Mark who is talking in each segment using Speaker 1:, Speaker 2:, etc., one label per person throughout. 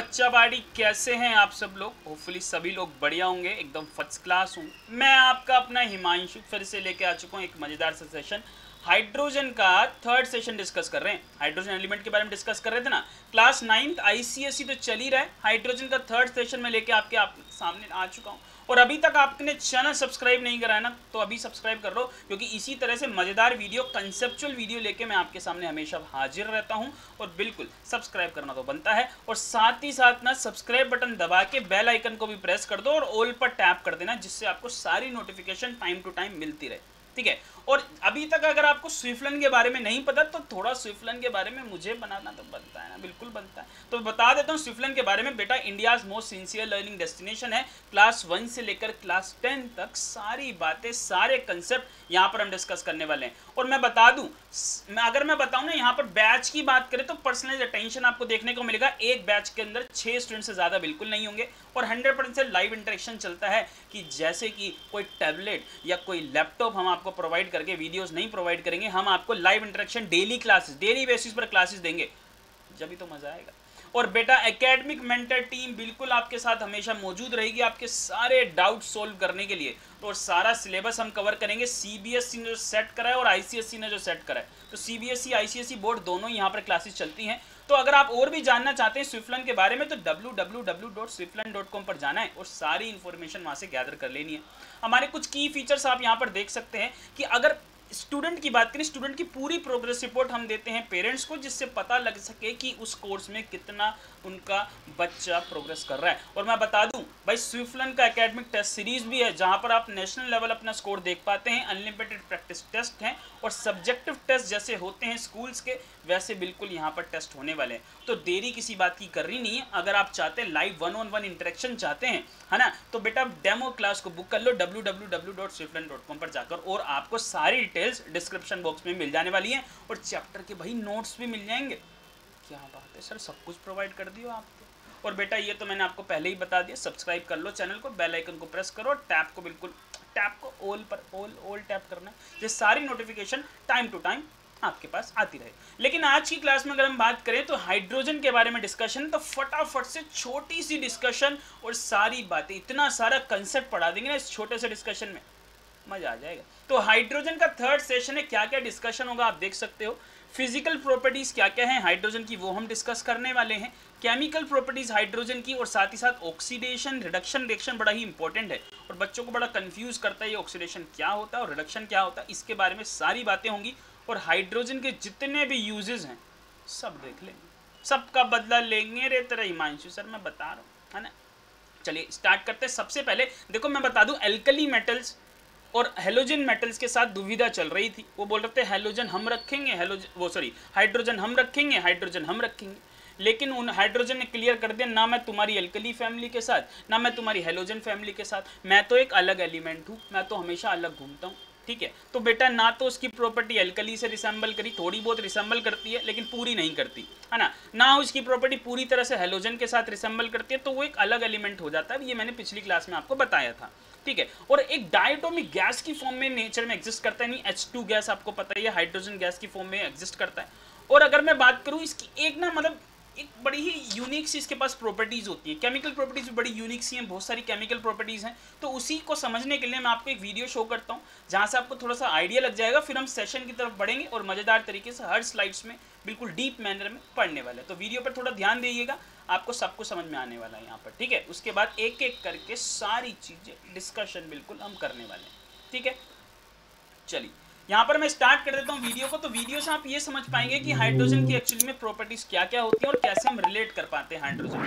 Speaker 1: बच्चा बाड़ी कैसे हैं आप सब लोग। होपफुली सभी लोग बढ़िया होंगे, एकदम फर्स्ट क्लास होंगे। मैं आपका अपना हिमांशु फिर से लेके आ चुका हूँ एक मज़ेदार सा सेशन। हाइड्रोजन का थर्ड सेशन डिस्कस कर रहे हैं। हाइड्रोजन एलिमेंट के बारे में डिस्कस कर रहे थे ना। क्लास 9th आईसीएसई तो चल ही रहा है, हाइड्रोजन का थर्ड सेशन में लेके आपके सामने आ चुका हूँ। और अभी तक आपने चैनल सब्सक्राइब नहीं करा है ना, तो अभी सब्सक्राइब कर लो, क्योंकि इसी तरह से मज़ेदार वीडियो, कंसेप्चुअल वीडियो लेके मैं आपके सामने हमेशा हाजिर रहता हूँ। और बिल्कुल सब्सक्राइब करना तो बनता है, और साथ ही साथ ना सब्सक्राइब बटन दबा के बेल आइकन को भी प्रेस कर दो और ऑल पर टैप कर देना, जिससे आपको सारी नोटिफिकेशन टाइम टू टाइम मिलती रहे, ठीक है। और अभी तक अगर आपको स्विफ्टलैंड के बारे में नहीं पता, तो थोड़ा स्विफ्टलैंड के बारे में मुझे बनाना तो बनता है ना, बिल्कुल बनता है। तो बता देता हूँ स्विफ्टलैंड के बारे में। बेटा India's most sincere learning destination है। क्लास 1 से लेकर क्लास 10 तक सारी बातें, सारे कंसेप्ट यहाँ पर हम डिस्कस करने वाले हैं। और मैं बता दूँ, अगर मैं बताऊँ ना, यहाँ पर बैच की बात करें तो पर्सनलाइज अटेंशन आपको देखने को मिलेगा। एक बैच के अंदर 6 स्टूडेंट से ज़्यादा बिल्कुल नहीं होंगे, और 100% लाइव इंटरेक्शन चलता है। कि जैसे कि कोई टैबलेट या कोई लैपटॉप हम आपको प्रोवाइड करके वीडियोस नहीं प्रोवाइड करेंगे, हम आपको live interaction, daily classes, daily basis पर क्लासेस देंगे, जब ही तो मजा आएगा। और बेटा एकेडमिक मेंटर टीम बिल्कुल आपके साथ हमेशा मौजूद रहेगी, आपके सारे डाउट सोल्व करने के लिए। तो और सारा सिलेबस हम कवर करेंगे। सीबीएसई ने जो सेट करा है और आईसीएसई ने जो सेट करा है, तो सीबीएसई आईसीएसई बोर्ड दोनों यहाँ पर क्लासेस चलती हैं। तो अगर आप और भी जानना चाहते हैं स्विफ्टलैंड के बारे में, तो www.swiftland.com पर जाना है और सारी इन्फॉर्मेशन वहाँ से गैदर कर लेनी है। हमारे कुछ की फीचर्स आप यहाँ पर देख सकते हैं कि अगर स्टूडेंट की बात करें, स्टूडेंट की पूरी प्रोग्रेस रिपोर्ट हम देते हैं पेरेंट्स को, जिससे पता लग सके कि उस कोर्स में कितना उनका बच्चा प्रोग्रेस कर रहा है। और मैं बता दूं भाई, स्विफ्टलैंड का एकेडमिक टेस्ट सीरीज भी है, जहां पर आप नेशनल लेवल अपना स्कोर देख पाते हैं। अनलिमिटेड प्रैक्टिस टेस्ट हैं, और सब्जेक्टिव टेस्ट जैसे होते हैं स्कूल्स के, वैसे बिल्कुल यहाँ पर टेस्ट होने वाले हैं। तो देरी किसी बात की करनी नहीं है। अगर आप चाहते हैं लाइव 1-on-1 इंटरेक्शन चाहते हैं, है ना, तो बेटा डेमो क्लास को बुक कर लो www.swiftland.com पर जाकर, और आपको सारी डिटेल्स डिस्क्रिप्शन बॉक्स में मिल जाने वाली हैं। और चैप्टर के भाई नोट्स भी मिल जाएंगे। क्या बात है सर, सब कुछ प्रोवाइड कर दियो आपको। और बेटा ये तो मैंने आपको पहले ही बता दिया, सब्सक्राइब कर लो चैनल को, बेल आइकन को प्रेस करो, और टैप को बिल्कुल, टैप को ऑल पर ऑल टैप करना है, ये सारी नोटिफिकेशन टाइम टू टाइम आपके पास आती रहे। लेकिन आज की क्लास में अगर हम बात करें तो हाइड्रोजन के बारे में डिस्कशन, तो फटाफट से छोटी सी डिस्कशन और सारी बातें, इतना सारा कंसेप्ट पढ़ा देंगे ना इस छोटे से डिस्कशन में, मजा आ जाएगा। तो हाइड्रोजन का थर्ड सेशन है, क्या क्या डिस्कशन होगा आप देख सकते हो। फिजिकल प्रॉपर्टीज क्या क्या है हाइड्रोजन की, वो हम डिस्कस करने वाले हैं। केमिकल प्रॉपर्टीज हाइड्रोजन की, और साथ ही साथ ऑक्सीडेशन रिडक्शन रिएक्शन बड़ा ही इंपॉर्टेंट है, और बच्चों को बड़ा कंफ्यूज करता है ये ऑक्सीडेशन क्या होता है और रिडक्शन क्या होता है, इसके बारे में सारी बातें होंगी। और हाइड्रोजन के जितने भी यूजेस हैं सब देख लेंगे, सबका बदला लेंगे रे तेरा हिमांशु सर, मैं बता रहा हूँ, है ना। चलिए स्टार्ट करते हैं। सबसे पहले देखो, मैं बता दूं, एल्कली मेटल्स और हेलोजन मेटल्स के साथ दुविधा चल रही थी। वो बोल रहे थे हेलोजन हम रखेंगे, हाइड्रोजन हम रखेंगे, हाइड्रोजन हम रखेंगे। लेकिन उन हाइड्रोजन ने क्लियर कर दिया, ना मैं तुम्हारी एल्कली फैमिली के साथ, ना मैं तुम्हारी हेलोजन फैमिली के साथ, मैं तो एक अलग एलिमेंट हूँ, मैं तो हमेशा अलग घूमता हूँ, ठीक है। तो बेटा ना तो उसकी प्रॉपर्टी एल्कली से रिसेंबल करी, थोड़ी बहुत रिसेंबल करती है लेकिन पूरी नहीं करती, है ना उसकी प्रॉपर्टी पूरी तरह से हेलोजन के साथ रिसेंबल करती है, तो वो एक अलग एलिमेंट हो जाता है। ये मैंने पिछली क्लास में आपको बताया था, ठीक है। और एक डायटोमिक गैस की फॉर्म में नेचर में एग्जिस्ट करता है, नहीं H2 गैस आपको पता ही है, हाइड्रोजन गैस की फॉर्म में एग्जिस्ट करता है। और अगर मैं बात करूं इसकी एक ना, मतलब एक बड़ी ही यूनिक सी इसके पास प्रॉपर्टीज होती है। केमिकल प्रॉपर्टीज भी बड़ी यूनिक सी हैं, बहुत सारी केमिकल प्रॉपर्टीज हैं। तो उसी को समझने के लिए मैं आपको एक वीडियो शो करता हूं, जहां से आपको थोड़ा सा आइडिया लग जाएगा। फिर हम सेशन की तरफ बढ़ेंगे और मजेदार तरीके से हर स्लाइड्स में बिल्कुल डीप मैनर में पढ़ने वाले हैं। तो वीडियो पर थोड़ा ध्यान दीजिएगा, आपको सब कुछ समझ में आने वाला है यहाँ पर, ठीक है। उसके बाद एक एक करके सारी चीजें डिस्कशन बिल्कुल हम करने वाले हैं, ठीक है। चलिए यहाँ पर मैं स्टार्ट कर देता हूँ वीडियो को। तो वीडियो से आप ये समझ पाएंगे कि हाइड्रोजन की एक्चुअली में प्रॉपर्टीज क्या क्या होती हैं और कैसे हम रिलेट कर पाते हैं hydrogen.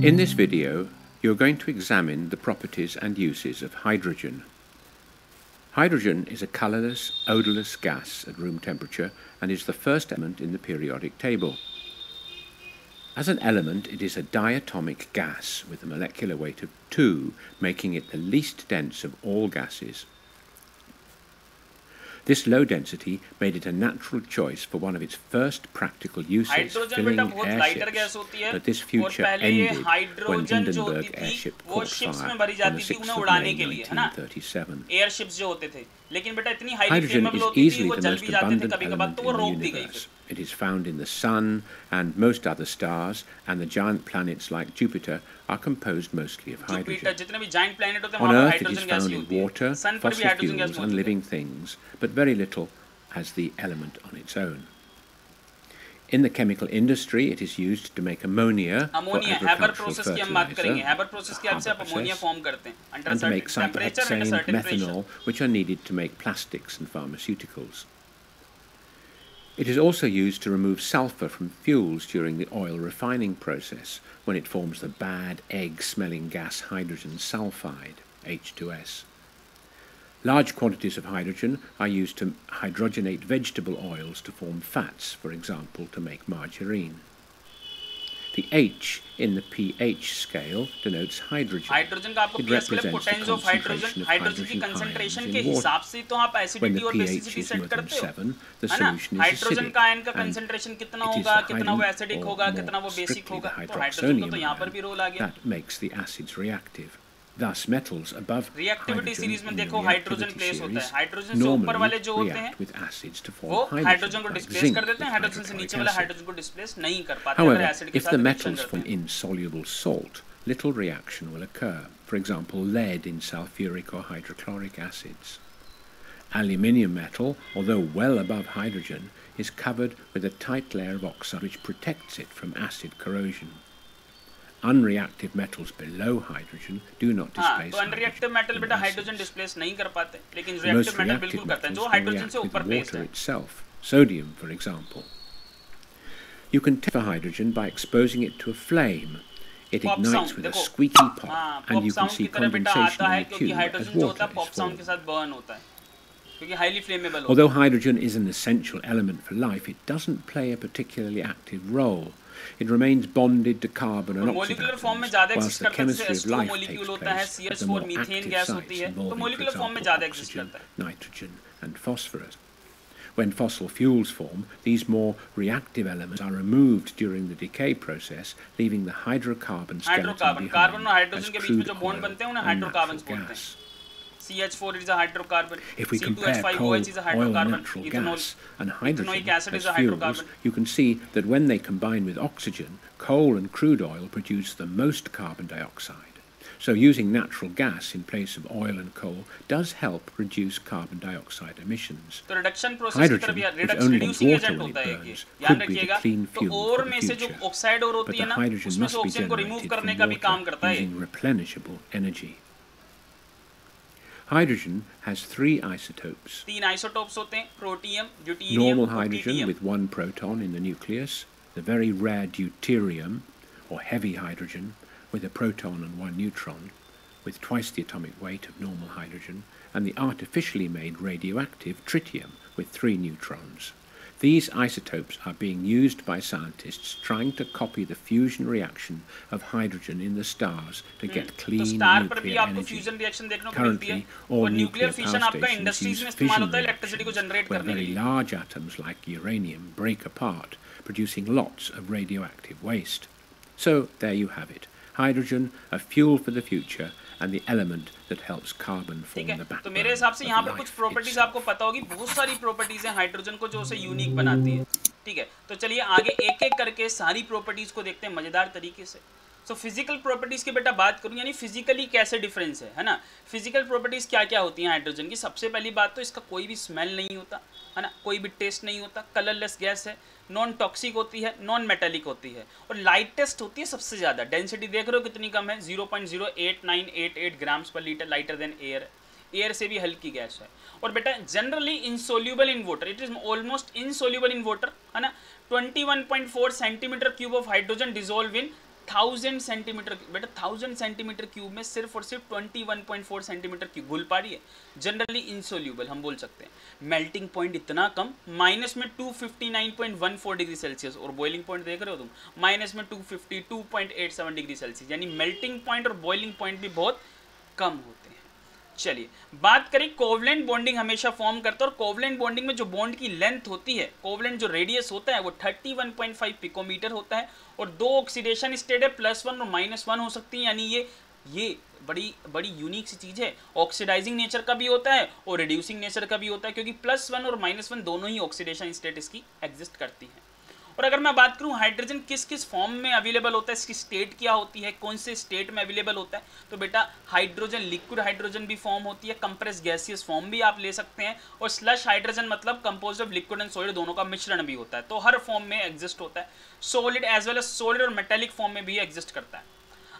Speaker 2: In this video, you're going to examine the properties and uses of hydrogen. Hydrogen is a colourless, odourless gas at room temperature and is the first element in the periodic table. As an element, it is a diatomic gas with a molecular weight of 2, making it the least dense of all gases. This low density made it a natural choice for one of its first practical uses, filling airships, but this future ended when Hindenburg airship caught fire on the 6th of May 1937. Hydrogen is easily the most abundant element in the universe. It is found in the Sun and most other stars, and the giant planets like Jupiter are composed mostly of hydrogen.
Speaker 1: जितने भी giant planet होते हैं
Speaker 2: On
Speaker 1: वहाँ पर
Speaker 2: Earth it is
Speaker 1: hydrogen gas
Speaker 2: found
Speaker 1: he
Speaker 2: in
Speaker 1: होती है।
Speaker 2: water,
Speaker 1: सन पर भी
Speaker 2: fossil
Speaker 1: हाइड्रोजन गैस
Speaker 2: fuels
Speaker 1: मौजूद
Speaker 2: and
Speaker 1: है।
Speaker 2: living things, but very little as the element on its own. In the chemical industry, it is used to make ammonia for
Speaker 1: ammonia Haber
Speaker 2: agricultural
Speaker 1: process की हम बात करेंगे।
Speaker 2: fertilizer,
Speaker 1: Haber process की help से आप ammonia form करते हैं under
Speaker 2: and to make
Speaker 1: certain temperature and
Speaker 2: cyprohexane,
Speaker 1: certain pressure.
Speaker 2: methanol, which are needed to make plastics and pharmaceuticals. It is also used to remove sulfur from fuels during the oil refining process when it forms the bad egg-smelling gas hydrogen sulfide, H2S. Large quantities of hydrogen are used to hydrogenate vegetable oils to form fats, for example, to make margarine. The H in the pH scale denotes hydrogen.
Speaker 1: Hydrogen का आपको
Speaker 2: It
Speaker 1: pH के लिए
Speaker 2: represents the
Speaker 1: potential of
Speaker 2: concentration of
Speaker 1: hydrogen की
Speaker 2: hydrogen
Speaker 1: concentration
Speaker 2: ions
Speaker 1: के
Speaker 2: in water.
Speaker 1: हिसाब से तो आप
Speaker 2: When
Speaker 1: एसिडिटी
Speaker 2: the
Speaker 1: और
Speaker 2: pH
Speaker 1: basicity
Speaker 2: is
Speaker 1: set
Speaker 2: more than
Speaker 1: करते हो,
Speaker 2: 7, the
Speaker 1: है ना?
Speaker 2: solution is
Speaker 1: हाइड्रोजन
Speaker 2: acidic,
Speaker 1: का आयन का
Speaker 2: and
Speaker 1: कंसंट्रेशन कितना
Speaker 2: it is
Speaker 1: होगा,
Speaker 2: the
Speaker 1: कितना वो
Speaker 2: hydrogen,
Speaker 1: एसिडिक
Speaker 2: or
Speaker 1: होगा,
Speaker 2: more
Speaker 1: कितना वो बेसिक
Speaker 2: strictly
Speaker 1: होगा,
Speaker 2: the
Speaker 1: तो हाइड्रोजन का तो
Speaker 2: hydroxonium
Speaker 1: यहाँ पर
Speaker 2: ion
Speaker 1: भी रोल आ गया।
Speaker 2: that makes the acids reactive. Thus, metals above
Speaker 1: reactivity
Speaker 2: hydrogen
Speaker 1: series में
Speaker 2: in the
Speaker 1: देखो हाइड्रोजन
Speaker 2: reactivity
Speaker 1: प्लेस होता है।
Speaker 2: series
Speaker 1: हाइड्रोजन से ऊपर वाले
Speaker 2: normally
Speaker 1: जो होते हैं
Speaker 2: react with acids to
Speaker 1: वो
Speaker 2: form
Speaker 1: हाइड्रोजन को
Speaker 2: hydrogen, like
Speaker 1: डिस्प्लेस
Speaker 2: zinc
Speaker 1: कर देते हैं,
Speaker 2: with
Speaker 1: हाइड्रोजन से
Speaker 2: hydrochloric
Speaker 1: नीचे वाला
Speaker 2: acid.
Speaker 1: हाइड्रोजन को डिस्प्लेस नहीं कर पाते अगर
Speaker 2: However,
Speaker 1: एसिड के
Speaker 2: if
Speaker 1: साथ
Speaker 2: the
Speaker 1: रिएक्शन
Speaker 2: metals
Speaker 1: करते
Speaker 2: form
Speaker 1: हैं।
Speaker 2: insoluble salt, little reaction will occur. For example, lead in sulfuric or hydrochloric acids. Aluminium metal, although well above hydrogen, is covered with a tight layer of oxide which protects it from acid corrosion. Unreactive metals below hydrogen do not
Speaker 1: हाँ,
Speaker 2: displace
Speaker 1: तो unreactive metal
Speaker 2: hydrogen
Speaker 1: बेटा
Speaker 2: in
Speaker 1: hydrogen
Speaker 2: acids.
Speaker 1: Displace नहीं कर पाते, लेकिन
Speaker 2: The most
Speaker 1: reactive metal
Speaker 2: reactive
Speaker 1: बिल्कुल करते हैं
Speaker 2: metals
Speaker 1: जो
Speaker 2: can
Speaker 1: हाइड्रोजन से
Speaker 2: react with
Speaker 1: ऊपर प्लेस्ड
Speaker 2: water
Speaker 1: है।
Speaker 2: itself, sodium for example. You can test for hydrogen by exposing it to a flame. It
Speaker 1: pop
Speaker 2: ignites
Speaker 1: sound
Speaker 2: with a
Speaker 1: देखो,
Speaker 2: squeaky pop,
Speaker 1: हाँ,
Speaker 2: and
Speaker 1: pop
Speaker 2: you can
Speaker 1: sound
Speaker 2: see
Speaker 1: की तरह बेटा
Speaker 2: condensation
Speaker 1: आता है
Speaker 2: in the
Speaker 1: क्योंकि
Speaker 2: tube as
Speaker 1: hydrogen जो होता
Speaker 2: water
Speaker 1: है
Speaker 2: is
Speaker 1: पॉप साउंड के
Speaker 2: formed.
Speaker 1: साथ बर्न होता है क्योंकि हाईली फ्लेमेबल होता है।
Speaker 2: Although hydrogen is an essential element for life, it doesn't play a particularly active role. It remains bonded to carbon and
Speaker 1: और
Speaker 2: oxygen
Speaker 1: मोलिकुलर फॉर्म में
Speaker 2: atoms,
Speaker 1: ज्यादा
Speaker 2: whilst
Speaker 1: एग्जिस्ट
Speaker 2: the
Speaker 1: करता है, जैसे
Speaker 2: chemistry of
Speaker 1: H2
Speaker 2: life
Speaker 1: molecule
Speaker 2: takes
Speaker 1: होता है,
Speaker 2: place at the
Speaker 1: CH4
Speaker 2: more
Speaker 1: methane
Speaker 2: active
Speaker 1: gas होती
Speaker 2: sites
Speaker 1: है, तो
Speaker 2: involving, for
Speaker 1: मोलिकुलर फॉर्म में
Speaker 2: example,
Speaker 1: ज्यादा एग्जिस्ट
Speaker 2: oxygen,
Speaker 1: करता है।
Speaker 2: nitrogen, and phosphorus. When fossil fuels form, these more reactive elements are removed during the decay process, leaving the hydrocarbon skeleton
Speaker 1: hydrocarbon,
Speaker 2: behind
Speaker 1: carbon और
Speaker 2: as
Speaker 1: hydrogen के बीच में
Speaker 2: crude
Speaker 1: जो bond
Speaker 2: oil
Speaker 1: बनते हैं उन्हें
Speaker 2: and
Speaker 1: hydrocarbons
Speaker 2: natural
Speaker 1: बोलते हैं।
Speaker 2: gas.
Speaker 1: CH4 is a hydrocarbon,
Speaker 2: If we compare coal,
Speaker 1: C2H5OH is a
Speaker 2: oil, and
Speaker 1: hydrocarbon,
Speaker 2: natural
Speaker 1: ethanol,
Speaker 2: gas and hydrogen
Speaker 1: ethanoic acid is
Speaker 2: as
Speaker 1: a
Speaker 2: fuels,
Speaker 1: hydrocarbon.
Speaker 2: you can see that when they combine with oxygen, coal and crude oil produce the most carbon dioxide. So using natural gas in place of oil and coal does help reduce carbon dioxide emissions.
Speaker 1: तो reduction process की तरफ
Speaker 2: Hydrogen, which only
Speaker 1: reducing
Speaker 2: water
Speaker 1: agent
Speaker 2: when it
Speaker 1: होता है ये
Speaker 2: burns,
Speaker 1: ध्यान
Speaker 2: could be the
Speaker 1: रखिएगा।
Speaker 2: clean
Speaker 1: तो
Speaker 2: fuel
Speaker 1: और
Speaker 2: for
Speaker 1: में
Speaker 2: the
Speaker 1: से जो
Speaker 2: future.
Speaker 1: ऑक्साइड और
Speaker 2: But
Speaker 1: होती है
Speaker 2: the
Speaker 1: ना
Speaker 2: hydrogen
Speaker 1: उसमें से
Speaker 2: must be
Speaker 1: ऑक्सीजन को रिमूव
Speaker 2: generated
Speaker 1: करने
Speaker 2: from
Speaker 1: का भी काम
Speaker 2: water
Speaker 1: करता है।
Speaker 2: using replenishable energy. Hydrogen has three isotopes.
Speaker 1: तीन आइसोटोप्स होते हैं, प्रोटियम, ड्यूटेरियम
Speaker 2: Normal
Speaker 1: और
Speaker 2: hydrogen
Speaker 1: tritium.
Speaker 2: with one proton in the nucleus, the very rare deuterium, or heavy hydrogen, with a proton and one neutron, with twice the atomic weight of normal hydrogen, and the artificially made radioactive tritium, with 3 neutrons. These isotopes are being used by scientists trying to copy the fusion reaction of hydrogen in the stars to get
Speaker 1: तो
Speaker 2: clean
Speaker 1: star पर भी
Speaker 2: nuclear
Speaker 1: आपको
Speaker 2: energy.
Speaker 1: Fusion reaction देखने को मिलती है
Speaker 2: Currently, all
Speaker 1: और nuclear
Speaker 2: nuclear
Speaker 1: fission
Speaker 2: power
Speaker 1: आपका
Speaker 2: stations
Speaker 1: इंडस्ट्रीज में
Speaker 2: use
Speaker 1: इस्तेमाल
Speaker 2: fission
Speaker 1: होता है इलेक्ट्रिसिटी को
Speaker 2: reactions
Speaker 1: जनरेट
Speaker 2: where
Speaker 1: करने के
Speaker 2: very
Speaker 1: लिए।
Speaker 2: large atoms like uranium break apart, producing lots of radioactive waste. So there you have it. Hydrogen, a fuel for the future, and the element that helps carbon form
Speaker 1: ठीक
Speaker 2: the
Speaker 1: है, तो
Speaker 2: backbone
Speaker 1: मेरे हिसाब से यहाँ
Speaker 2: of
Speaker 1: पर कुछ
Speaker 2: life
Speaker 1: properties
Speaker 2: itself.
Speaker 1: आपको पता होगी, बहुत सारी प्रॉपर्टीज हैं हाइड्रोजन को जो उसे यूनिक बनाती है। ठीक है, तो चलिए आगे एक एक करके सारी प्रॉपर्टीज को देखते हैं मजेदार तरीके से। सो फिजिकल प्रॉपर्टीज की बेटा बात करूँ, यानी फिजिकली कैसे डिफरेंस है ना। फिजिकल प्रॉपर्टीज क्या क्या होती हैं हाइड्रोजन की। सबसे पहली बात तो इसका कोई भी स्मेल नहीं होता है ना, कोई भी टेस्ट नहीं होता, कलरलेस गैस है, नॉन टॉक्सिक होती है, नॉन मेटेलिक होती है और लाइटेस्ट होती है सबसे ज़्यादा। डेंसिटी देख रहे हो कितनी कम है, 0.08988 ग्राम्स पर litre, lighter than air. Air से भी हल्की गैस है। और बेटा generally insoluble in water, it is almost insoluble in water है ना। 21.4 centimetre cube of hydrogen dissolve in 1000 centimetre. बेटा 1000 सेंटीमीटर क्यूब में सिर्फ और सिर्फ 21.4 सेंटीमीटर क्यूब घुल पा रही है। जनरली इनसोल्यूबल हम बोल सकते हैं। मेल्टिंग पॉइंट इतना कम, माइनस में 259.14 डिग्री सेल्सियस, और बॉइलिंग पॉइंट देख रहे हो तुम, माइनस में 252.87 डिग्री सेल्सियस, यानी मेल्टिंग पॉइंट और बॉइलिंग पॉइंट भी बहुत कम होते हैं। चलिए बात करें, कोवलेंट बॉन्डिंग हमेशा फॉर्म करता है, और कोवलेंट बॉन्डिंग में जो बॉन्ड की लेंथ होती है, कोवलेंट जो रेडियस होता है वो 31.5 पिकोमीटर होता है, और दो ऑक्सीडेशन स्टेट है, +1 और -1 हो सकती है, यानी ये ये बड़ी बड़ी यूनिक सी चीज़ है। ऑक्सीडाइजिंग नेचर का भी होता है और रिड्यूसिंग नेचर का भी होता है, क्योंकि +1 और -1 दोनों ही ऑक्सीडेशन स्टेट इसकी एग्जिस्ट करती हैं। और अगर मैं बात करूं हाइड्रोजन किस किस फॉर्म में अवेलेबल होता है, इसकी स्टेट क्या होती है, कौन से स्टेट में अवेलेबल होता है, तो बेटा हाइड्रोजन लिक्विड हाइड्रोजन भी फॉर्म होती है, कंप्रेस गैसियस फॉर्म भी आप ले सकते हैं, और स्लश हाइड्रोजन मतलब compose of liquid and solid दोनों का मिश्रण भी होता है। तो हर फॉर्म में एग्जिस्ट होता है, solid as well as solid और मेटेलिक फॉर्म में भी एग्जिस्ट करता है।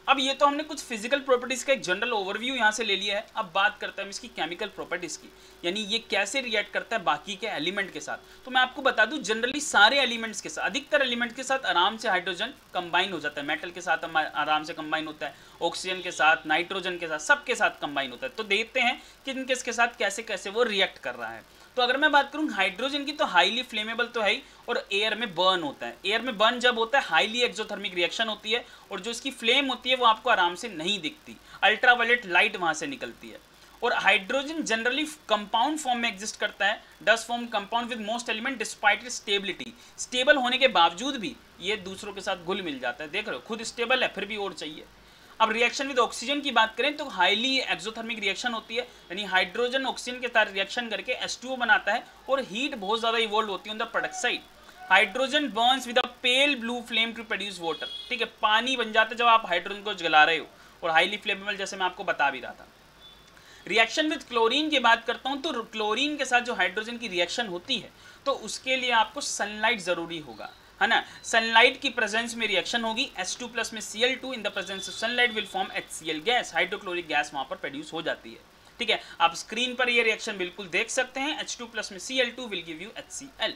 Speaker 1: अब ये तो हमने कुछ फिजिकल प्रॉपर्टीज़ का एक जनरल ओवरव्यू यहाँ से ले लिया है। अब बात करते हैं हम इसकी केमिकल प्रॉपर्टीज़ की, यानी ये कैसे रिएक्ट करता है बाकी के एलिमेंट के साथ। तो मैं आपको बता दूं जनरली सारे एलिमेंट्स के साथ, अधिकतर एलिमेंट के साथ आराम से हाइड्रोजन कंबाइन हो जाता है। मेटल के साथ आराम से कंबाइन होता है, ऑक्सीजन के साथ, नाइट्रोजन के साथ, सबके साथ कंबाइन होता है। तो देखते हैं कि किसके साथ कैसे कैसे वो रिएक्ट कर रहा है। तो अगर मैं बात करूं हाइड्रोजन की, तो हाईली फ्लेमेबल तो है ही, और एयर में बर्न होता है। एयर में बर्न जब होता है हाईली एक्सोथर्मिक रिएक्शन होती है, और जो इसकी फ्लेम होती है वो आपको आराम से नहीं दिखती, अल्ट्रावायलेट लाइट वहां से निकलती है। और हाइड्रोजन जनरली कंपाउंड फॉर्म में एग्जिस्ट करता है, thus form compound with most element despite stability. Stable होने के बावजूद भी ये दूसरों के साथ घुल मिल जाता है। देख रहे हो, खुद स्टेबल है फिर भी और चाहिए। अब रिएक्शन विद ऑक्सीजन की बात करें तो हाईली एक्सोथर्मिक रिएक्शन होती है, यानी हाइड्रोजन ऑक्सीजन के साथ रिएक्शन करके H2O बनाता है, और हीट बहुत ज़्यादा इवॉल्व होती है on the product side. Hydrogen burns with a pale blue flame to produce water. ठीक है, पानी बन जाता है जब आप हाइड्रोजन को जला रहे हो, और हाईली फ्लेमेबल, जैसे मैं आपको बता भी रहा था। रिएक्शन विद क्लोरीन की बात करता हूँ, तो क्लोरीन के साथ जो हाइड्रोजन की रिएक्शन होती है, तो उसके लिए आपको सनलाइट ज़रूरी होगा, है ना। सनलाइट की प्रेजेंस में रिएक्शन होगी, H2+ में Cl2 in the presence of sunlight will form HCl gas, hydrochloric gas वहां पर प्रोड्यूस हो जाती है। ठीक है, आप स्क्रीन पर ये रिएक्शन बिल्कुल देख सकते हैं, H2+ में Cl2 will give you HCl।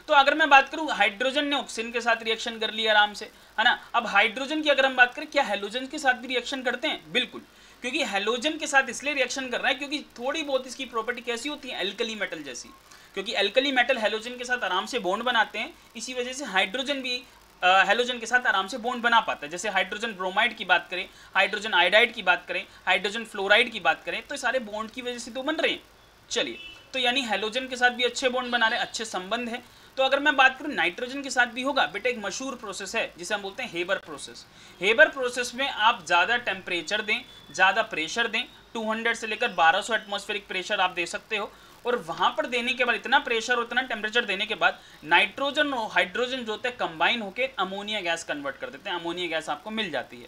Speaker 1: तो अगर मैं बात करूं हाइड्रोजन ने ऑक्सीजन के साथ रिएक्शन कर लिया आराम से, है ना। अब हाइड्रोजन की अगर हम बात करें, क्या हैलोजन के साथ भी रिएक्शन करते हैं? बिल्कुल, क्योंकि हैलोजन के साथ इसलिए रिएक्शन कर रहा है क्योंकि थोड़ी बहुत इसकी प्रॉपर्टी कैसी होती है, एल्कली मेटल जैसी, क्योंकि एल्कली मेटल हैलोजन के साथ आराम से बॉन्ड बनाते हैं, इसी वजह से हाइड्रोजन भी हैलोजन के साथ आराम से बॉन्ड बना पाता है। जैसे हाइड्रोजन ब्रोमाइड की बात करें, हाइड्रोजन आयोडाइड की बात करें, हाइड्रोजन फ्लोराइड की बात करें, तो सारे बॉन्ड की वजह से तो बन रहे हैं। चलिए, तो यानी हैलोजन के साथ भी अच्छे बॉन्ड बना रहे हैं, अच्छे संबंध है। तो अगर मैं बात करूं नाइट्रोजन के साथ भी होगा, बेटा एक मशहूर प्रोसेस है जिसे हम बोलते हैं हेबर प्रोसेस। हेबर प्रोसेस में आप ज़्यादा टेम्परेचर दें, ज़्यादा प्रेशर दें, 200 से लेकर 1200 एटमॉस्फेरिक प्रेशर आप दे सकते हो, और वहां पर देने के बाद इतना प्रेशर और इतना टेम्परेचर देने के बाद नाइट्रोजन और हाइड्रोजन जो होते हैं कंबाइन होकर अमोनिया गैस कन्वर्ट कर देते हैं, अमोनिया गैस आपको मिल जाती है।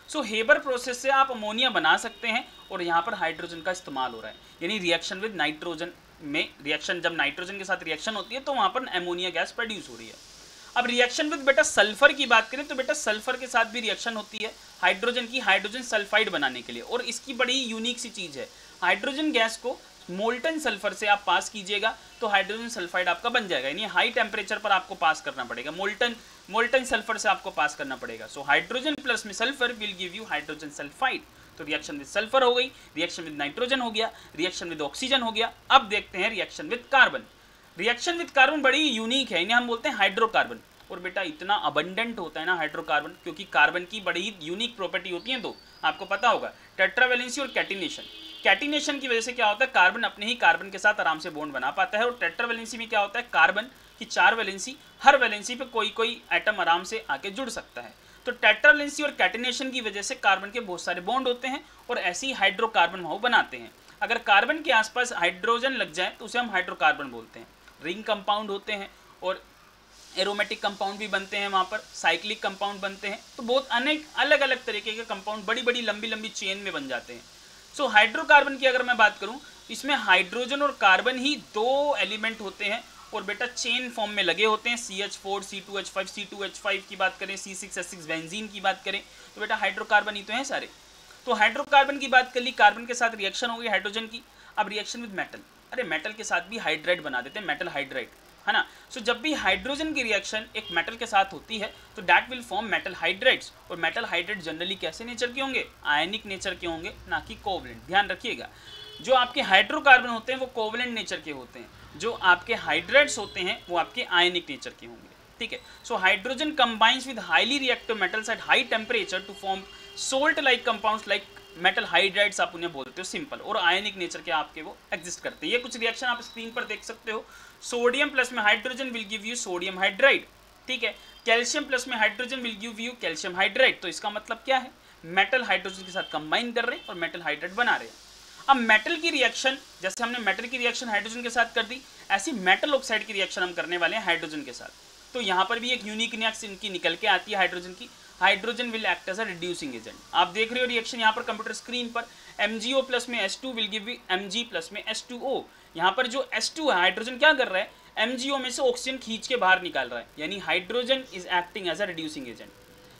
Speaker 1: सो हेबर प्रोसेस से आप अमोनिया बना सकते हैं, और यहाँ पर हाइड्रोजन का इस्तेमाल हो रहा है, यानी रिएक्शन विद नाइट्रोजन में रिएक्शन, जब नाइट्रोजन के साथ रिएक्शन होती है तो वहां पर अमोनिया गैस प्रोड्यूस हो रही है। अब रिएक्शन विद बेटा सल्फर की बात करें, तो बेटा सल्फर के साथ भी रिएक्शन होती है हाइड्रोजन की, हाइड्रोजन सल्फाइड बनाने के लिए, और इसकी बड़ी यूनिक सी चीज़ है, हाइड्रोजन गैस को मोल्टन सल्फर से आप पास कीजिएगा तो हाइड्रोजन सल्फाइड आपका बन जाएगा, यानी हाई टेम्परेचर पर आपको पास करना पड़ेगा, मोल्टन सल्फर से आपको पास करना पड़ेगा। सो हाइड्रोजन प्लस में sulphur will give you hydrogen sulphide. तो रिएक्शन विद सल्फर हो गई, रिएक्शन विद नाइट्रोजन हो गया, रिएक्शन विद ऑक्सीजन हो गया। अब देखते हैं reaction with carbon. Reaction with carbon बड़ी यूनिक है, इन्हें हम बोलते हैं हाइड्रोकार्बन। और बेटा इतना अबंडेंट होता है ना हाइड्रोकार्बन, क्योंकि कार्बन की बड़ी यूनिक प्रॉपर्टी होती है, दो आपको पता होगा, टेट्रावैलेंसी और कैटिनेशन। कैटिनेशन की वजह से क्या होता है, कार्बन अपने ही कार्बन के साथ आराम से बॉन्ड बना पाता है, और टेट्रावैलेंसी में क्या होता है, कार्बन की 4 वैलेंसी, हर वैलेंसी पे कोई कोई एटम आराम से आके जुड़ सकता है। तो टेट्रावैलेंसी और कैटिनेशन की वजह से कार्बन के बहुत सारे बॉन्ड होते हैं, और ऐसे ही हाइड्रोकार्बन वहाँ बनाते हैं। अगर कार्बन के आसपास हाइड्रोजन लग जाए तो उसे हम हाइड्रोकार्बन बोलते हैं। रिंग कंपाउंड होते हैं, और एरोमेटिक कंपाउंड भी बनते हैं वहाँ पर, साइक्लिक कंपाउंड बनते हैं, तो बहुत अनेक अलग अलग तरीके के कंपाउंड बड़ी बड़ी लंबी लंबी चेन में बन जाते हैं। सो हाइड्रोकार्बन की अगर मैं बात करूँ, इसमें हाइड्रोजन और कार्बन ही 2 एलिमेंट होते हैं, और बेटा चेन फॉर्म में लगे होते हैं। CH4 C2H5 C2H5 की बात करें, C6H6 बेंजीन की बात करें, तो बेटा हाइड्रोकार्बन ही तो हैं सारे। तो हाइड्रोकार्बन की बात कर ली, कार्बन के साथ रिएक्शन हो गई हाइड्रोजन की। अब रिएक्शन विद मेटल, अरे मेटल के साथ भी हाइड्राइड बना देते हैं, मेटल हाइड्राइड, है ना। सो जब भी हाइड्रोजन की रिएक्शन एक मेटल के साथ होती है तो that will form metal hydrides. और मेटल हाइड्राइड जनरली कैसे नेचर के होंगे, आयनिक नेचर के होंगे, ना कि कोवलेंट। ध्यान रखिएगा, जो आपके हाइड्रोकार्बन होते हैं वो कोवलेंट नेचर के होते हैं, जो आपके हाइड्राइड्स होते हैं वो आपके आयनिक नेचर के होंगे। ठीक है, so hydrogen combines with highly reactive metals at high temperature to form salt like compounds like metal hydrides, आप उन्हें बोलते हो सिंपल, और आयनिक नेचर के आपके वो एग्जिस्ट करते हैं। ये कुछ रिएक्शन आप स्क्रीन पर देख सकते हो। सोडियम प्लस में hydrogen will give you sodium hydride. ठीक है, कैल्शियम प्लस में hydrogen will give you calcium hydride. तो इसका मतलब क्या है, मेटल हाइड्रोजन के साथ कंबाइन कर रहे हैं और मेटल हाइड्रेट बना रहे हैं। अब मेटल की रिएक्शन, जैसे हमने मेटल की रिएक्शन हाइड्रोजन के साथ कर दी, ऐसी मेटल ऑक्साइड की रिएक्शन हम करने वाले हैं हाइड्रोजन के साथ। तो यहाँ पर भी एक यूनिकनेस इनकी निकल के आती है हाइड्रोजन की। Hydrogen will act as a reducing agent. आप देख रहे हो रिएक्शन यहाँ पर कंप्यूटर स्क्रीन पर, MgO प्लस में H2 will give Mg plus में H2O। यहाँ पर जो H2 है हाइड्रोजन क्या कर रहा है, MgO में से ऑक्सीजन खींच के बाहर निकाल रहा है, यानी hydrogen is acting as a reducing agent.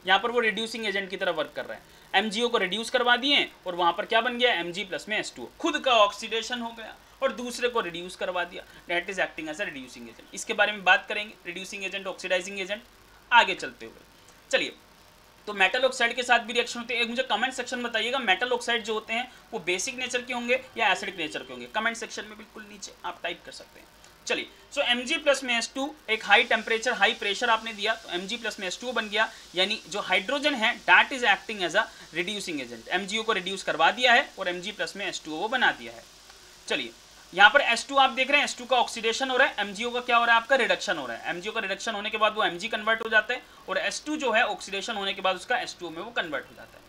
Speaker 1: यहाँ पर वो रिड्यूसिंग एजेंट की तरह वर्क कर रहा है। MgO को रिड्यूस करवा दिए और वहां पर क्या बन गया, Mg प्लस में H2O, खुद का ऑक्सीडेशन हो गया और दूसरे को रिड्यूस करवा दिया, that is acting as a reducing agent. इसके बारे में बात करेंगे, रिड्यूसिंग एजेंट, ऑक्सीडाइजिंग एजेंट, आगे चलते हुए। चलिए, तो मेटल ऑक्साइड के साथ भी रिएक्शन होते हैं। एक मुझे कमेंट सेक्शन में बताइएगा मेटल ऑक्साइड जो होते हैं वो बेसिक नेचर के होंगे या एसिडिक नेचर के होंगे, कमेंट सेक्शन में बिल्कुल नीचे आप टाइप कर सकते हैं। चलिए, सो Mg प्लस में H2, एक हाई टेम्परेचर हाई प्रेशर आपने दिया तो Mg प्लस में H2 बन गया, यानी जो हाइड्रोजन है that is acting as a reducing agent. MgO को रिड्यूस करवा दिया है और Mg प्लस में H2O बना दिया है। चलिए, यहाँ पर H2 आप देख रहे हैं, H2 का ऑक्सीडेशन हो रहा है, MgO का क्या हो रहा है, आपका रिडक्शन हो रहा है। MgO का रिडक्शन होने के बाद वो Mg कन्वर्ट हो जाता है और H2 जो है ऑक्सीडेशन होने के बाद उसका H2O में वो कन्वर्ट हो जाता है।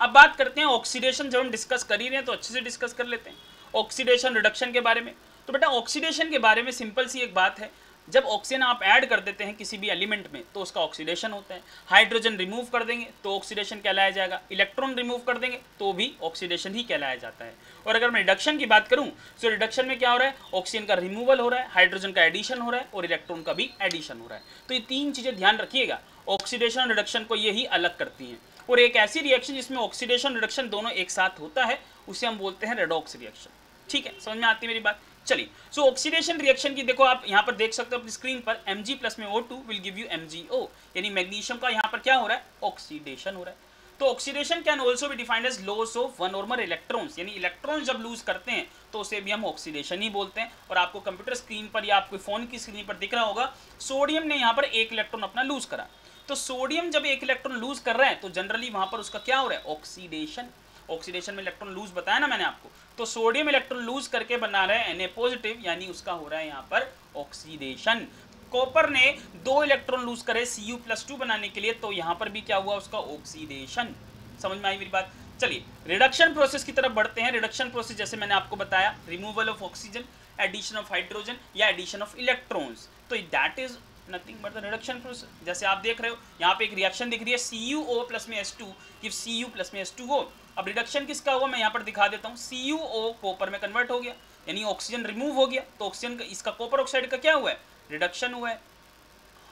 Speaker 1: अब बात करते हैं ऑक्सीडेशन, जब हम डिस्कस कर ही रहे हैं तो अच्छे से डिस्कस कर लेते हैं ऑक्सीडेशन रिडक्शन के बारे में। तो बेटा ऑक्सीडेशन के बारे में सिंपल सी एक बात है, जब ऑक्सीजन आप ऐड कर देते हैं किसी भी एलिमेंट में तो उसका ऑक्सीडेशन होता है। हाइड्रोजन रिमूव कर देंगे तो ऑक्सीडेशन कहलाया जाएगा, इलेक्ट्रॉन रिमूव कर देंगे तो भी ऑक्सीडेशन ही कहलाया जाता है। और अगर मैं रिडक्शन की बात करूं तो रिडक्शन में क्या हो रहा है, ऑक्सीजन का रिमूवल हो रहा है, हाइड्रोजन का एडिशन हो रहा है और इलेक्ट्रॉन का भी एडिशन हो रहा है। तो ये तीन चीजें ध्यान रखिएगा, ऑक्सीडेशन और रिडक्शन को यही अलग करती हैं। और एक ऐसी रिएक्शन जिसमें ऑक्सीडेशन रिडक्शन दोनों एक साथ होता है उसे हम बोलते हैं रेडॉक्स रिएक्शन। ठीक है, समझ में आती है मेरी बात। चलिए, सो ऑक्सीडेशन रिएक्शन की देखो आप यहाँ पर देख सकते हो अपनी स्क्रीन पर, Mg प्लस में O2 will give you MgO, यानी मैग्नीशियम का यहाँ पर क्या हो रहा है, ऑक्सीडेशन हो रहा है। तो oxidation can also be defined as loss of one और मोर इलेक्ट्रॉन्स, यानी इलेक्ट्रॉन जब लूज करते हैं तो उसे भी हम ऑक्सीडेशन ही बोलते हैं। और आपको कंप्यूटर स्क्रीन पर या आपके फोन की स्क्रीन पर दिख रहा होगा, सोडियम ने यहाँ पर एक इलेक्ट्रॉन अपना लूज करा। तो सोडियम जब एक इलेक्ट्रॉन लूज कर रहा है तो जनरली वहां पर उसका क्या हो रहा है, ऑक्सीडेशन। ऑक्सीडेशन में इलेक्ट्रॉन लूज बताया ना मैंने आपको, तो सोडियम इलेक्ट्रॉन लूज करके बना रहा है Na पॉजिटिव, यानी उसका हो रहा है यहाँ पर ऑक्सीडेशन। कॉपर ने 2 इलेक्ट्रॉन लूज करे Cu+2 बनाने के लिए, तो यहाँ पर भी क्या हुआ, उसका ऑक्सीडेशन। समझ में आई मेरी बात। चलिए, रिडक्शन प्रोसेस की तरफ बढ़ते हैं। रिडक्शन प्रोसेस जैसे मैंने आपको बताया, removal of oxygen, addition of hydrogen या एडिशन ऑफ इलेक्ट्रॉन्स, तो that is nothing but the reduction process. जैसे आप देख रहे हो यहाँ पे एक रिएक्शन दिख रही है, CuO प्लस में H2 गिव Cu प्लस में H2O। अब रिडक्शन किसका हुआ मैं यहाँ पर दिखा देता हूँ, CuO कॉपर में कन्वर्ट हो गया, यानी ऑक्सीजन रिमूव हो गया, तो ऑक्सीजन का, इसका कॉपर ऑक्साइड का क्या हुआ है, रिडक्शन हुआ है।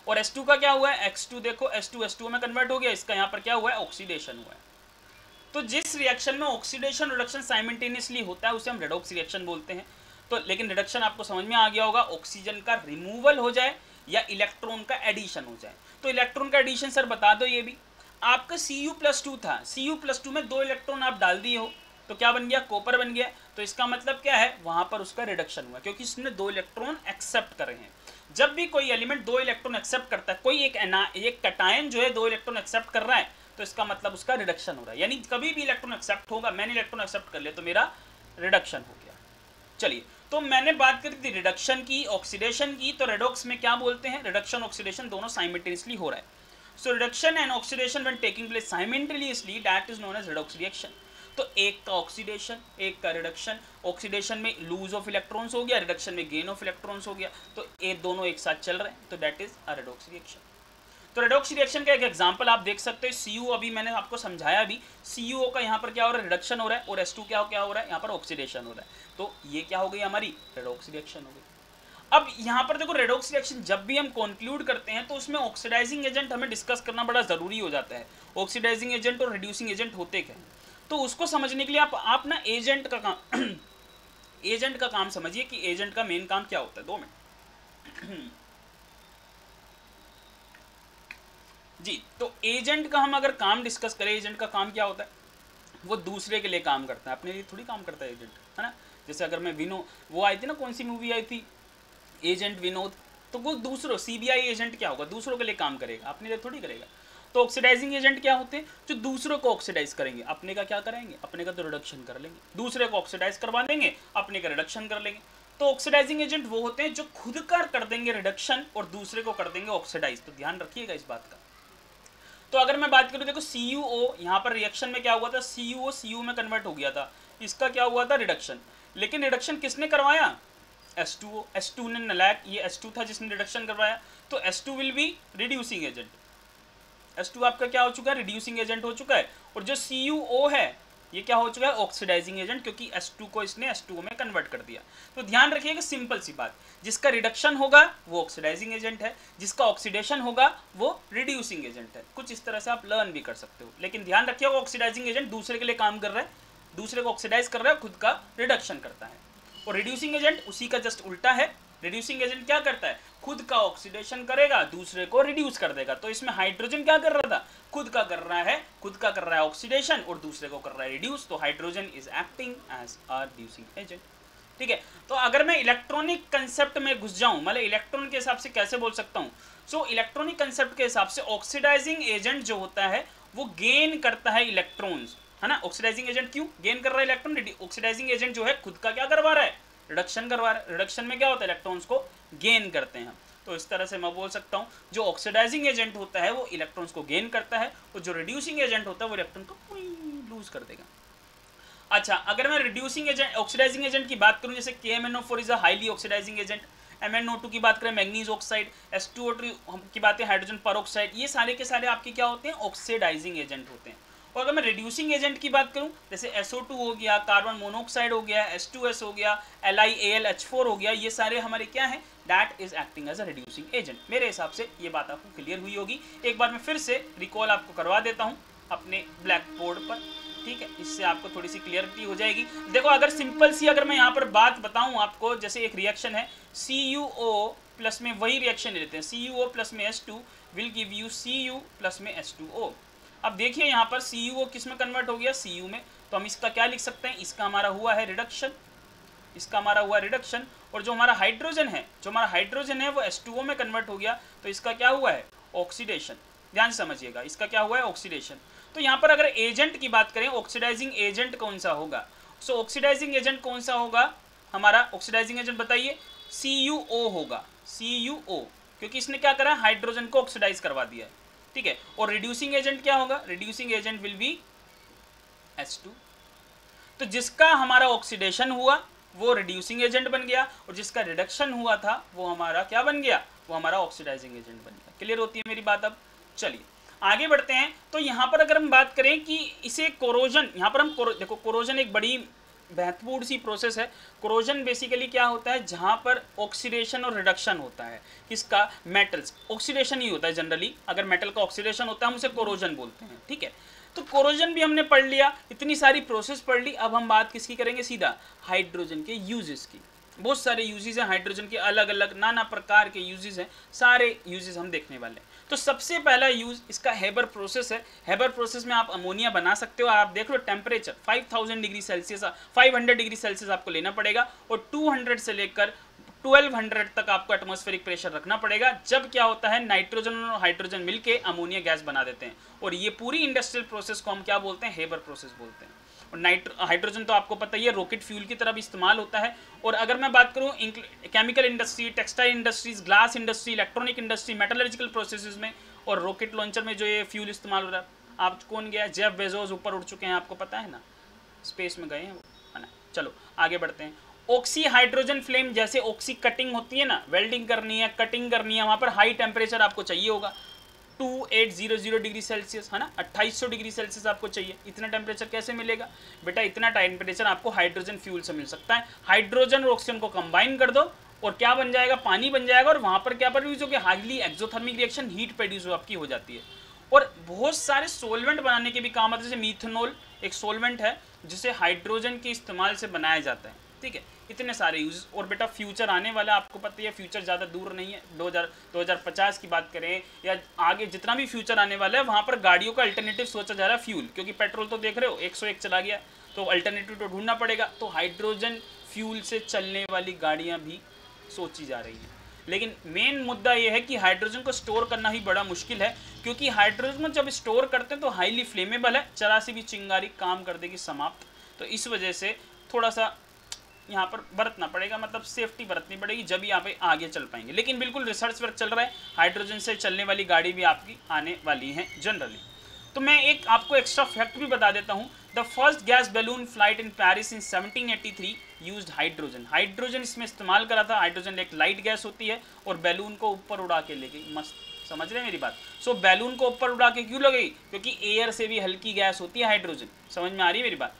Speaker 1: और H2 का क्या हुआ है, X2 देखो, H2 H2O में कन्वर्ट हो गया, इसका यहाँ पर क्या हुआ है, ऑक्सीडेशन हुआ है। तो जिस रिएक्शन में ऑक्सीडेशन रिडक्शन साइमल्टेनियसली होता है उसे हम रेडॉक्स रिएक्शन बोलते हैं। तो लेकिन रिडक्शन आपको समझ में आ गया होगा, ऑक्सीजन का रिमूवल हो जाए या इलेक्ट्रॉन का एडिशन हो जाए। तो इलेक्ट्रॉन का एडिशन सर बता दो, ये भी आपका Cu+2 था, Cu+2 में 2 इलेक्ट्रॉन आप डाल दिए हो तो क्या बन गया, कॉपर बन गया। तो इसका मतलब क्या है, वहां पर उसका रिडक्शन हुआ क्योंकि इसने 2 इलेक्ट्रॉन एक्सेप्ट करे हैं। जब भी कोई एलिमेंट 2 इलेक्ट्रॉन एक्सेप्ट करता है, कोई एक कैटायन जो है 2 इलेक्ट्रॉन एक्सेप्ट कर रहा है, तो इसका मतलब उसका रिडक्शन हो रहा है। यानी कभी भी इलेक्ट्रॉन एक्सेप्ट होगा, मैंने इलेक्ट्रॉन एक्सेप्ट कर लिया तो मेरा रिडक्शन हो गया। चलिए, तो मैंने बात करी थी रिडक्शन की, ऑक्सीडेशन की, तो रेडॉक्स में क्या बोलते हैं, रिडक्शन ऑक्सीडेशन दोनों साइमल्टेनियसली हो रहा है। So reduction and oxidation when taking place simultaneously that is known as redox reaction. तो एक का ऑक्सीडेशन, एक का रिडक्शन। ऑक्सीडेशन में लूज ऑफ इलेक्ट्रॉन्स हो गया, रिडक्शन में गेन ऑफ इलेक्ट्रॉन्स हो गया, तो ये दोनों एक साथ चल रहे हैं, तो that is a redox reaction. तो रेडॉक्स रिएक्शन का एक एग्जांपल आप देख सकते हैं, Cu, अभी मैंने आपको समझाया अभी, CuO का यहाँ पर क्या हो रहा है, रिडक्शन हो रहा है, और H2 क्या हो रहा है, यहाँ पर ऑक्सीडेशन हो रहा है। तो ये क्या हो गई हमारी, रेडॉक्स रिएक्शन हो गई। अब यहाँ पर देखो, रेडॉक्स रिएक्शन जब भी हम कंक्लूड करते हैं तो उसमें ऑक्सीडाइजिंग एजेंट हमें डिस्कस करना बड़ा जरूरी हो जाता है। ऑक्सीडाइजिंग एजेंट और रिड्यूसिंग एजेंट होते क्या हैं, तो उसको समझने के लिए आप ना एजेंट का काम एजेंट का काम समझिए कि एजेंट का मेन काम क्या होता है। 2 मिनट जी। तो एजेंट का हम अगर काम डिस्कस करें, एजेंट का काम क्या होता है, वो दूसरे के लिए काम करता है, अपने लिए थोड़ी काम करता है एजेंट, है ना। जैसे अगर मैं वो आई थी ना, कौन सी मूवी आई थी, एजेंट विनोद, तो वो दूसरों, CBI एजेंट क्या होगा, दूसरों के लिए काम करेगा, अपने लिए थोड़ी करेगा। तो ऑक्सीडाइजिंग एजेंट क्या होते हैं, जो दूसरों को ऑक्सीडाइज करेंगे, अपने का क्या करेंगे, अपने का तो रिडक्शन कर लेंगे, दूसरे को ऑक्सीडाइज करवा देंगे, अपने का रिडक्शन कर लेंगे। तो ऑक्सीडाइजिंग एजेंट वो होते हैं जो खुद का कर देंगे रिडक्शन और दूसरे को कर देंगे ऑक्सीडाइज। तो ध्यान रखिएगा इस बात का। तो अगर मैं बात करूँ, देखो CuO यहाँ पर रिएक्शन में क्या हुआ था, CuO Cu में कन्वर्ट हो गया था, इसका क्या हुआ था, रिडक्शन। लेकिन रिडक्शन किसने करवाया, H2O, H2 ने नलायक, ये H2 था जिसने रिडक्शन करवाया, तो H2 will be reducing agent. H2 आपका क्या हो चुका है, रिड्यूसिंग एजेंट हो चुका है। और जो CuO है ये क्या हो चुका है, ऑक्सीडाइजिंग एजेंट, क्योंकि H2 को इसने H2O में कन्वर्ट कर दिया। तो ध्यान रखिएगा, सिंपल सी बात, जिसका रिडक्शन होगा वो ऑक्सीडाइजिंग एजेंट है, जिसका ऑक्सीडेशन होगा वो रिड्यूसिंग एजेंट है। कुछ इस तरह से आप लर्न भी कर सकते हो, लेकिन ध्यान रखिएगा ऑक्सीडाइजिंग एजेंट दूसरे के लिए काम कर रहा है, दूसरे को ऑक्सीडाइज कर रहा है, खुद का रिडक्शन करता है। और रिड्यूसिंग एजेंट उसी का जस्ट उल्टा है। रिड्यूसिंग एजेंट क्या करता है, खुद का ऑक्सीडेशन करेगा, दूसरे को रिड्यूस कर देगा। तो इसमें हाइड्रोजन क्या कर रहा था, खुद का कर रहा है ऑक्सीडेशन और दूसरे को कर रहा है रिड्यूस। तो hydrogen is acting as a reducing agent. ठीक है, तो अगर मैं इलेक्ट्रॉनिक कंसेप्ट में घुस जाऊं, मतलब इलेक्ट्रॉन के हिसाब से कैसे बोल सकता हूं, सो इलेक्ट्रॉनिक कंसेप्ट के हिसाब से ऑक्सीडाइजिंग एजेंट जो होता है वो गेन करता है इलेक्ट्रॉन्स, है ना। ऑक्सीडाइजिंग एजेंट क्यों गेन कर रहा है इलेक्ट्रॉन, ऑक्सीडाइजिंग एजेंट जो है खुद का क्या करवा रहा है, रिडक्शन करवा रहा है। रिडक्शन में क्या होता है, इलेक्ट्रॉन्स को गेन करते हैं। तो इस तरह से मैं बोल सकता हूं, जो ऑक्सीडाइजिंग एजेंट होता है वो इलेक्ट्रॉन्स को गेन करता है, और जो रिड्यूसिंग एजेंट होता है वो इलेक्ट्रॉन को लूज कर देगा। अच्छा, अगर मैं रिड्यूसिंग एजेंट ऑक्सीडाइजिंग एजेंट की बात करूं, जैसे KMnO4 is a highly oxidising agent, MnO2 की बात करें मैग्नीज ऑक्साइड, H2O2 की बात है हाइड्रोजन परऑक्साइड, ये सारे के सारे आपके क्या होते हैं, ऑक्सीडाइजिंग एजेंट होते हैं। और अगर मैं रिड्यूसिंग एजेंट की बात करूं, जैसे SO2 हो गया, कार्बन मोनोऑक्साइड हो गया, H2S हो गया, LiAlH4 हो गया, ये सारे हमारे क्या हैं, that is acting as a reducing agent. मेरे हिसाब से ये बात आपको क्लियर हुई होगी। एक बार मैं फिर से रिकॉल आपको करवा देता हूँ अपने ब्लैक बोर्ड पर, ठीक है, इससे आपको थोड़ी सी क्लियरिटी हो जाएगी। देखो, अगर सिंपल सी अगर मैं यहाँ पर बात बताऊँ आपको, जैसे एक रिएक्शन है CuO प्लस में वही रिएक्शन लेते हैं, CuO प्लस में H2 will give you Cu plus में H2O। अब देखिए यहाँ पर CuO किस में कन्वर्ट हो गया, Cu में, तो हम इसका क्या लिख सकते हैं, इसका हमारा हुआ है रिडक्शन, इसका हमारा हुआ रिडक्शन। और जो हमारा हाइड्रोजन है वो H2O में कन्वर्ट हो गया, तो इसका क्या हुआ है, ऑक्सीडेशन। ध्यान समझिएगा, इसका क्या हुआ है, ऑक्सीडेशन। तो यहाँ पर अगर एजेंट की बात करें, ऑक्सीडाइजिंग एजेंट कौन सा होगा, सो ऑक्सीडाइजिंग एजेंट कौन सा होगा हमारा, ऑक्सीडाइजिंग एजेंट बताइए, CuO होगा, CuO, क्योंकि इसने क्या करा, हाइड्रोजन को ऑक्सीडाइज करवा दिया है। ठीक है, और रिड्यूसिंग एजेंट क्या होगा, reducing agent will be H2। तो जिसका हमारा ऑक्सीडेशन हुआ वो रिड्यूसिंग एजेंट बन गया, और जिसका रिडक्शन हुआ था वो हमारा क्या बन गया, वो हमारा ऑक्सीडाइजिंग एजेंट बन गया। क्लियर होती है मेरी बात। अब चलिए आगे बढ़ते हैं। तो यहाँ पर अगर हम बात करें कि इसे कोरोजन, यहाँ पर हम देखो कोरोजन एक बड़ी महत्वपूर्ण सी प्रोसेस है। कोरोजन बेसिकली क्या होता है, जहाँ पर ऑक्सीडेशन और रिडक्शन होता है, किसका, मेटल्स, ऑक्सीडेशन ही होता है जनरली, अगर मेटल का ऑक्सीडेशन होता है हम उसे कोरोजन बोलते हैं। ठीक है, तो कोरोजन भी हमने पढ़ लिया, इतनी सारी प्रोसेस पढ़ ली। अब हम बात किसकी करेंगे, सीधा हाइड्रोजन के यूजेस की। बहुत सारे यूजेस हैं हाइड्रोजन के, अलग अलग नाना प्रकार के यूजेस हैं, सारे यूजेस हम देखने वाले हैं। तो सबसे पहला यूज इसका हेबर प्रोसेस है। हेबर प्रोसेस में आप अमोनिया बना सकते हो। आप देख low temperature 5000 degree Celsius, 500 degree Celsius आपको लेना पड़ेगा, और 200 से लेकर 1200 तक आपको एटमॉस्फेरिक प्रेशर रखना पड़ेगा। जब क्या होता है, नाइट्रोजन और हाइड्रोजन मिलके अमोनिया गैस बना देते हैं, और ये पूरी इंडस्ट्रियल प्रोसेस को हम क्या बोलते हैं, हेबर प्रोसेस बोलते हैं। और हाइड्रोजन तो आपको पता ही है रॉकेट फ्यूल की तरह भी इस्तेमाल होता है। और अगर मैं बात करूं chemical industry, textile industries, glass industry, electronic industry, metallurgical processes में और रॉकेट लॉन्चर में जो ये फ्यूल इस्तेमाल हो रहा है, आप कौन गया, जेफ बेजोस ऊपर उड़ चुके हैं, आपको पता है ना, स्पेस में गए हैं वो, है ना। चलो आगे बढ़ते हैं। ऑक्सी हाइड्रोजन फ्लेम, जैसे ऑक्सी कटिंग होती है ना, वेल्डिंग करनी है, कटिंग करनी है, वहाँ पर हाई टेम्परेचर आपको चाहिए होगा, 2800 डिग्री सेल्सियस, है ना, 2800 डिग्री सेल्सियस आपको चाहिए। इतना टेम्परेचर कैसे मिलेगा बेटा, इतना टेम्परेचर आपको हाइड्रोजन फ्यूल से मिल सकता है। हाइड्रोजन और ऑक्सीजन को कंबाइन कर दो और क्या बन जाएगा, पानी बन जाएगा, और वहाँ पर क्या प्रोड्यूस होगी, highly exothermic reaction, heat produce आपकी हो जाती है। और बहुत सारे सोलवेंट बनाने के भी काम आते हैं, जैसे मीथेनॉल एक सोलवेंट है जिसे हाइड्रोजन के इस्तेमाल से बनाया जाता है। ठीक है, इतने सारे यूज। और बेटा फ्यूचर आने वाला, आपको पता है फ्यूचर ज़्यादा दूर नहीं है, 2050 की बात करें या आगे जितना भी फ्यूचर आने वाला है, वहाँ पर गाड़ियों का अल्टरनेटिव सोचा जा रहा है फ्यूल, क्योंकि पेट्रोल तो देख रहे हो 101 चला गया, तो अल्टरनेटिव तो ढूंढना पड़ेगा। तो हाइड्रोजन फ्यूल से चलने वाली गाड़ियाँ भी सोची जा रही हैं। लेकिन मेन मुद्दा ये है कि हाइड्रोजन को स्टोर करना ही बड़ा मुश्किल है, क्योंकि हाइड्रोजन जब स्टोर करते हैं तो हाईली फ्लेमेबल है, जरा सी भी चिंगारी काम कर देगी समाप्त। तो इस वजह से थोड़ा सा यहाँ पर बरतना पड़ेगा, मतलब सेफ्टी बरतनी पड़ेगी, जब यहाँ पे आगे चल पाएंगे। लेकिन बिल्कुल रिसर्च वर्क चल रहा है, हाइड्रोजन से चलने वाली गाड़ी भी आपकी आने वाली है जनरली। तो मैं एक आपको एक्स्ट्रा फैक्ट भी बता देता हूँ, the first gas balloon flight in Paris in 1783 used hydrogen. Hydrogen इसमें इस्तेमाल करा था। हाइड्रोजन एक लाइट गैस होती है और बैलून को ऊपर उड़ा के ले गई। मस्त, समझ रहे हैं मेरी बात। सो बैलून को ऊपर उड़ा के क्यों ले गई? क्योंकि एयर से भी हल्की गैस होती है हाइड्रोजन। समझ में आ रही है मेरी बात?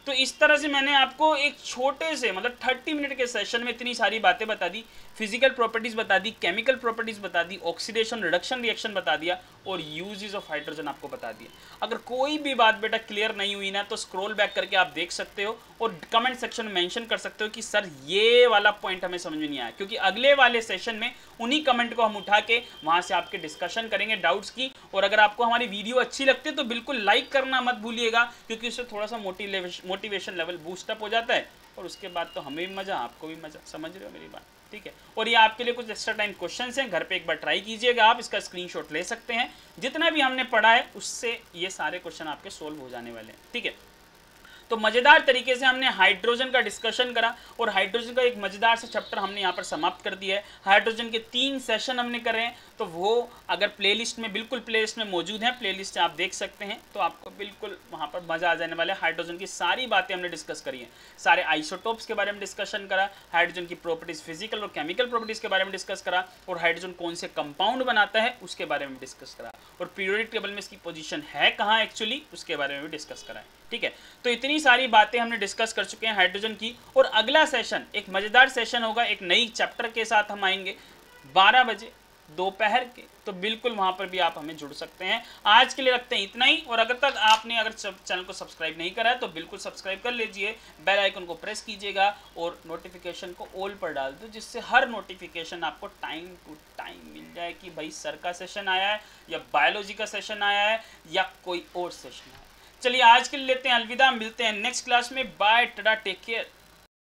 Speaker 1: तो इस तरह से मैंने आपको एक छोटे से मतलब 30 मिनट के सेशन में इतनी सारी बातें बता दी, फिजिकल प्रॉपर्टीज बता दी, केमिकल प्रॉपर्टीज बता दी, ऑक्सीडेशन रिडक्शन रिएक्शन बता दिया और यूजेस ऑफ हाइड्रोजन आपको बता दिया। अगर कोई भी बात बेटा क्लियर नहीं हुई ना तो स्क्रॉल बैक करके आप देख सकते हो और कमेंट सेक्शन में मेंशन कर सकते हो कि सर ये वाला पॉइंट हमें समझ में नहीं आया, क्योंकि अगले वाले सेशन में उन्हीं कमेंट को हम उठा के वहां से आपके डिस्कशन करेंगे डाउट्स की। और अगर आपको हमारी वीडियो अच्छी लगती है तो बिल्कुल लाइक करना मत भूलिएगा, क्योंकि उससे थोड़ा सा मोटिवेशन लेवल बूस्टअप हो जाता है और उसके बाद तो हमें भी मजा, आपको भी मजा। समझ रहे हो मेरी बात? ठीक है। और ये आपके लिए कुछ एक्स्ट्रा टाइम क्वेश्चंस हैं, घर पे एक बार ट्राई कीजिएगा, आप इसका स्क्रीनशॉट ले सकते हैं। जितना भी हमने पढ़ा है उससे ये सारे क्वेश्चन आपके सोल्व हो जाने वाले हैं। ठीक है। तो मजेदार तरीके से हमने हाइड्रोजन का डिस्कशन करा और हाइड्रोजन का एक मजेदार सा चैप्टर हमने यहाँ पर समाप्त कर दिया है। हाइड्रोजन के 3 सेशन हमने करे हैं, तो वो अगर प्लेलिस्ट में, बिल्कुल प्लेलिस्ट में मौजूद है, प्लेलिस्ट से आप देख सकते हैं, तो आपको बिल्कुल वहाँ पर मजा आ जाने वाला है। हाइड्रोजन की सारी बातें हमने डिस्कस करी हैं, सारे आइसोटोप्स के बारे में डिस्कशन करा, हाइड्रोजन की प्रॉपर्टीज, फिजिकल और केमिकल प्रॉपर्टीज के बारे में डिस्कस करा, और हाइड्रोजन कौन से कंपाउंड बनाता है उसके बारे में डिस्कस करा, और पीरियोडिक टेबल में इसकी पोजीशन है कहाँ एक्चुअली उसके बारे में भी डिस्कस करा है। ठीक है। तो इतनी सारी बातें हमने डिस्कस कर चुके हैं हाइड्रोजन की। और अगला सेशन एक मजेदार सेशन होगा, एक नई चैप्टर के साथ हम आएंगे 12 बजे दोपहर के, तो बिल्कुल वहां पर भी आप हमें जुड़ सकते हैं। आज के लिए रखते हैं इतना ही। और अगर तक आपने अगर चैनल को सब्सक्राइब नहीं करा है तो बिल्कुल सब्सक्राइब कर लीजिए, बेल आइकन को प्रेस कीजिएगा और नोटिफिकेशन को ऑल पर डाल दो, जिससे हर नोटिफिकेशन आपको टाइम टू टाइम मिल जाए कि भाई सर का सेशन आया है या बायोलॉजी का सेशन आया है या कोई और सेशन आया है। चलिए आज के लिए लेते हैं अलविदा, मिलते हैं नेक्स्ट क्लास में। Bye, tata, take care.